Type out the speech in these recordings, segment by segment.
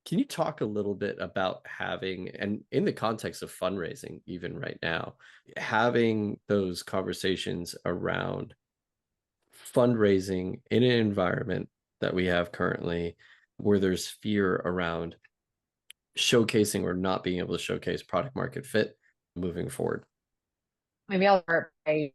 Can you talk a little bit about having, and in the context of fundraising, even right now, having those conversations around fundraising in an environment that we have currently where there's fear around showcasing or not being able to showcase product market fit moving forward? Maybe I'll start by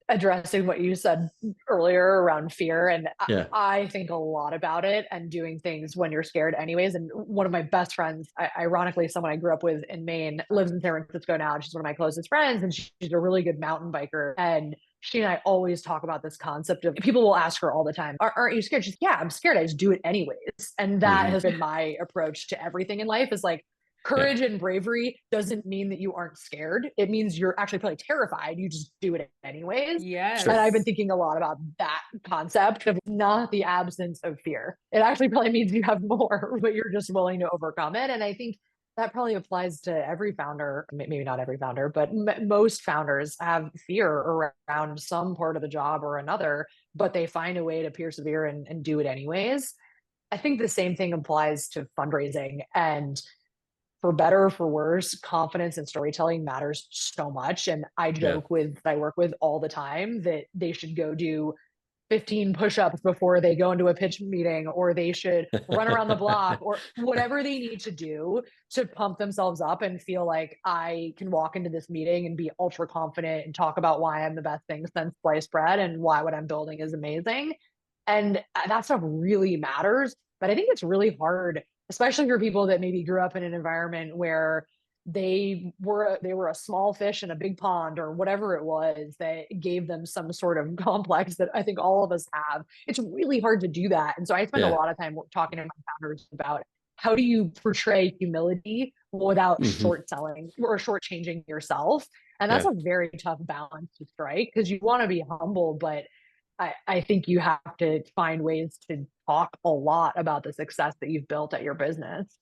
addressing what you said earlier around fear. And Yeah. I think a lot about it and doing things when you're scared, anyways. And one of my best friends, ironically, someone I grew up with in Maine, lives in San Francisco now. And she's one of my closest friends, and she's a really good mountain biker. And she and I always talk about this concept of people will ask her all the time, aren't you scared? She's, yeah, I'm scared. I just do it anyways. And that Hmm. has been my approach to everything in life is like, Yeah. courage and bravery doesn't mean that you aren't scared. It means you're actually probably terrified. You just do it anyways. And Sure. I've been Yes. thinking a lot about that concept of not the absence of fear. It actually probably means you have more, but you're just willing to overcome it. And I think that probably applies to every founder, maybe not every founder, but most founders have fear around some part of the job or another, but they find a way to persevere and do it anyways. I think the same thing applies to fundraising. And for better or for worse, confidence and storytelling matters so much. And I Yeah. joke with I work with all the time that they should go do 15 push-ups before they go into a pitch meeting, or they should run around the block, or whatever they need to do to pump themselves up and feel like I can walk into this meeting and be ultra confident and talk about why I'm the best thing since sliced bread and why what I'm building is amazing. And that stuff really matters. But I think it's really hard, especially for people that maybe grew up in an environment where they were a small fish in a big pond or whatever it was that gave them some sort of complex that I think all of us have. It's really hard to do that. And so I spend a Yeah. lot of time talking to my founders about how do you portray humility without Hmm. short selling or shortchanging yourself. And that's Yeah. a very tough balance to strike because you want to be humble, but I think you have to find ways to talk a lot about the success that you've built at your business.